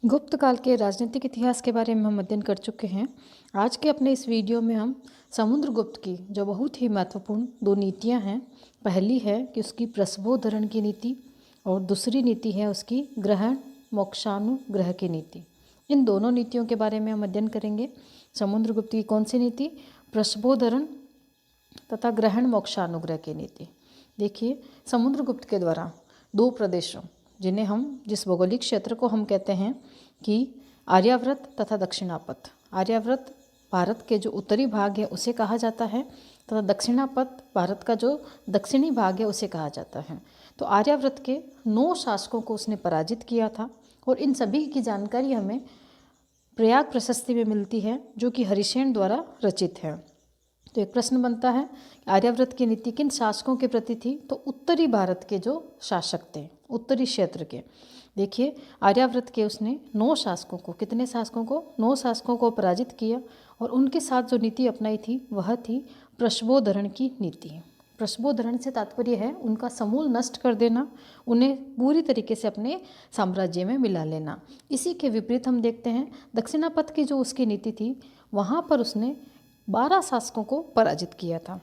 गुप्त काल के राजनीतिक इतिहास के बारे में हम अध्ययन कर चुके हैं। आज के अपने इस वीडियो में हम समुद्रगुप्त की जो बहुत ही महत्वपूर्ण दो नीतियां हैं, पहली है कि उसकी प्रसवोद्धरण की नीति और दूसरी नीति है उसकी ग्रहण मोक्षानुग्रह की नीति। इन दोनों नीतियों के बारे में हम अध्ययन करेंगे। समुद्रगुप्त की कौन सी नीति? प्रसवोद्धरण तथा ग्रहण मोक्षानुग्रह की नीति। देखिए, समुद्रगुप्त के द्वारा दो प्रदेशों जिन्हें हम जिस भौगोलिक क्षेत्र को हम कहते हैं कि आर्यावर्त तथा दक्षिणापथ। आर्यावर्त भारत के जो उत्तरी भाग है उसे कहा जाता है तथा दक्षिणापथ भारत का जो दक्षिणी भाग है उसे कहा जाता है। तो आर्यावर्त के 9 शासकों को उसने पराजित किया था और इन सभी की जानकारी हमें प्रयाग प्रशस्ति में मिलती है जो कि हरिसेन द्वारा रचित है। तो एक प्रश्न बनता है, आर्यावर्त की नीति किन शासकों के प्रति थी? तो उत्तरी भारत के जो शासक थे, उत्तरी क्षेत्र के। देखिए, आर्यावर्त के उसने 9 शासकों को, कितने शासकों को? 9 शासकों को पराजित किया और उनके साथ जो नीति अपनाई थी वह थी प्रसवोद्धरण की नीति। प्रसवोद्धरण से तात्पर्य है उनका समूल नष्ट कर देना, उन्हें पूरी तरीके से अपने साम्राज्य में मिला लेना। इसी के विपरीत हम देखते हैं दक्षिणापथ की जो उसकी नीति थी, वहाँ पर उसने 12 शासकों को पराजित किया था।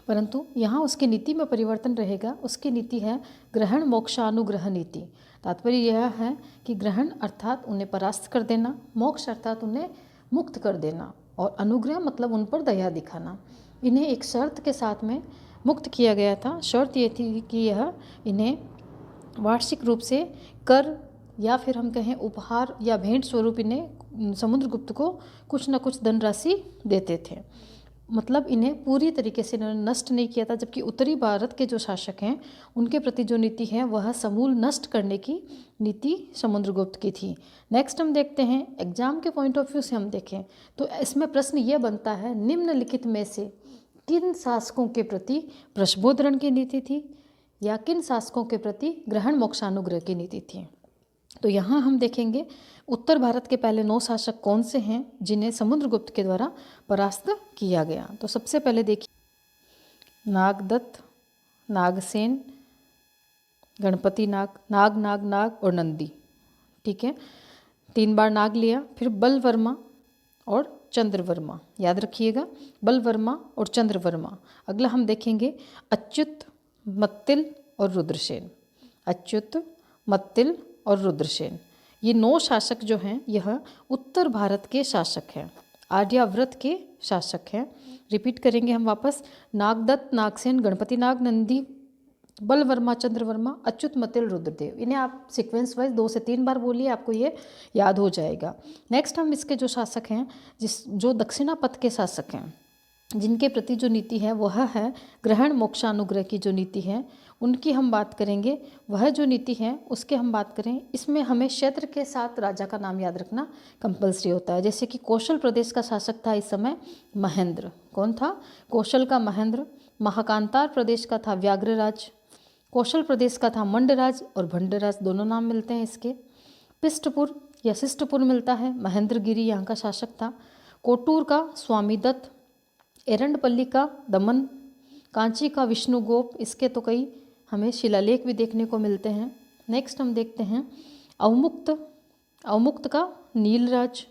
परंतु यहाँ उसकी नीति में परिवर्तन रहेगा। उसकी नीति है ग्रहण मोक्षानुग्रह नीति। तात्पर्य यह है कि ग्रहण अर्थात उन्हें परास्त कर देना, मोक्ष अर्थात उन्हें मुक्त कर देना और अनुग्रह मतलब उन पर दया दिखाना। इन्हें एक शर्त के साथ में मुक्त किया गया था। शर्त ये थी कि यह इन्हें वार्षिक रूप से कर या फिर हम कहें उपहार या भेंट स्वरूप इन्हें समुद्रगुप्त को कुछ न कुछ धनराशि देते थे। मतलब इन्हें पूरी तरीके से इन्होंने नष्ट नहीं किया था। जबकि उत्तरी भारत के जो शासक हैं उनके प्रति जो नीति है वह समूल नष्ट करने की नीति समुद्रगुप्त की थी। नेक्स्ट हम देखते हैं, एग्जाम के पॉइंट ऑफ व्यू से हम देखें तो इसमें प्रश्न ये बनता है, निम्नलिखित में से किन शासकों के प्रति प्रसवोद्धरण की नीति थी या किन शासकों के प्रति ग्रहण मोक्षानुग्रह की नीति थी? तो यहाँ हम देखेंगे उत्तर भारत के पहले 9 शासक कौन से हैं जिन्हें समुद्रगुप्त के द्वारा परास्त किया गया। तो सबसे पहले देखिए, नागदत्त, नागसेन, गणपति नाग, नाग और नंदी। ठीक है, 3 बार नाग लिया। फिर बलवर्मा और चंद्रवर्मा, याद रखिएगा, बलवर्मा और चंद्रवर्मा। अगला हम देखेंगे अच्युत, मत्तिल और रुद्रसेन। अच्युत, मत्तिल और रुद्रसेन, ये 9 शासक जो हैं यह उत्तर भारत के शासक हैं, आर्यावर्त के शासक हैं। रिपीट करेंगे हम वापस, नागदत्त, नागसेन, गणपति नाग, नंदी, बलवर्मा, चंद्रवर्मा, अच्युत, मत्तिल, रुद्रदेव। इन्हें आप सीक्वेंस वाइज 2 से 3 बार बोलिए, आपको ये याद हो जाएगा। नेक्स्ट हम इसके जो शासक हैं, जो दक्षिणापथ के शासक हैं, जिनके प्रति जो नीति है वह है ग्रहण मोक्षानुग्रह की जो नीति है, उनकी हम बात करेंगे। वह जो नीति है उसके हम बात करें, इसमें हमें क्षेत्र के साथ राजा का नाम याद रखना कंपलसरी होता है। जैसे कि कौशल प्रदेश का शासक था इस समय महेंद्र। कौन था? कौशल का महेंद्र। महाकांतार प्रदेश का था व्याघ्रराज। कौशल प्रदेश का था मंडराज और भंडराज, दोनों नाम मिलते हैं इसके। पिष्टपुर या शिष्टपुर मिलता है, महेंद्रगिरी यहाँ का शासक था। कोटूर का स्वामीदत्त, एरंडपल्ली का दमन, कांची का विष्णुगोप। इसके तो कई हमें शिलालेख भी देखने को मिलते हैं। नेक्स्ट हम देखते हैं अवमुक्त, अवमुक्त का नीलराज,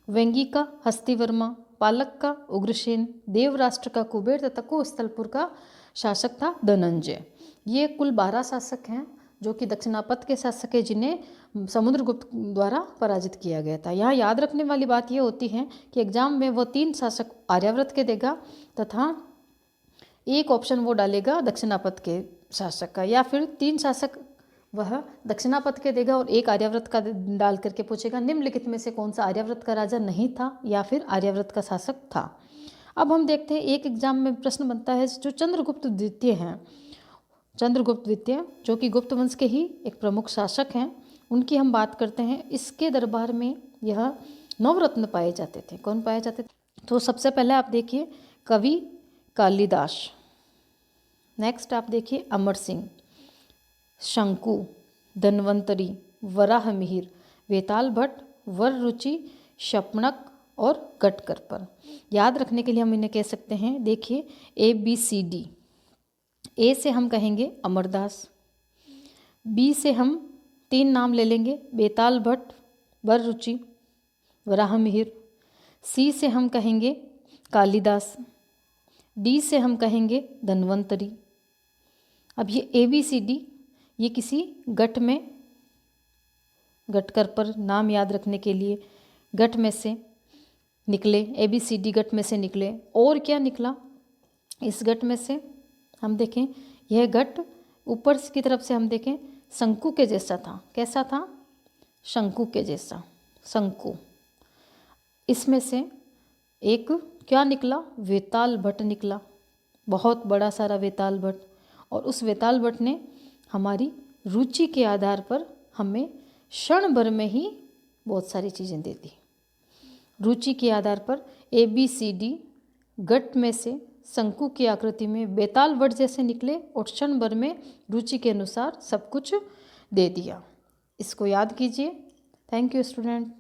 वेंगी का हस्तिवर्मा, पालक का उग्रसेन, देवराष्ट्र का कुबेर तथा कुस्थलपुर का शासक था धनंजय। ये कुल 12 शासक हैं जो कि दक्षिणापथ के शासक है जिन्हें समुद्रगुप्त द्वारा पराजित किया गया था। यहाँ याद रखने वाली बात ये होती है कि एग्जाम में वो 3 शासक आर्यावर्त के देगा तथा एक ऑप्शन वो डालेगा दक्षिणापथ के शासक का, या फिर 3 शासक वह दक्षिणापथ के देगा और एक आर्यावर्त का डाल करके पूछेगा निम्नलिखित में से कौन सा आर्यावर्त का राजा नहीं था या फिर आर्यावर्त का शासक था। अब हम देखते हैं, एक एग्जाम में प्रश्न बनता है जो चंद्रगुप्त द्वितीय हैं। चंद्रगुप्त द्वितीय जो कि गुप्त वंश के ही एक प्रमुख शासक हैं, उनकी हम बात करते हैं। इसके दरबार में यह नवरत्न पाए जाते थे। कौन पाए जाते थे? तो सबसे पहले आप देखिए कवि कालिदास। नेक्स्ट आप देखिए अमर सिंह, शंकु, धन्वंतरी, वराह मिहिर, वेताल भट्ट, वर रुचि, शपनक और गटकर पर। याद रखने के लिए हम इन्हें कह सकते हैं, देखिए ABCD। ए से हम कहेंगे अमरदास, बी से हम 3 नाम ले लेंगे, बेताल भट्ट, वर रुचि, वराह मिहिर। सी से हम कहेंगे कालिदास। डी से हम कहेंगे धन्वंतरी। अब ये ABCD ये किसी गट में, गटकर पर नाम याद रखने के लिए गट में से निकले, ABCD गट में से निकले। और क्या निकला इस गट में से? हम देखें, यह गट ऊपर की तरफ से हम देखें शंकु के जैसा था। कैसा था? शंकु के जैसा, शंकु। इसमें से एक क्या निकला? वेताल भट्ट निकला, बहुत बड़ा सारा वेताल भट्ट। और उस वेताल भट्ट ने हमारी रुचि के आधार पर हमें क्षण भर में ही बहुत सारी चीज़ें दे दी। रुचि के आधार पर ABCD गट में से शंकु की आकृति में बेताल भट्ट जैसे निकले और क्षण भर में रुचि के अनुसार सब कुछ दे दिया। इसको याद कीजिए। Thank you student.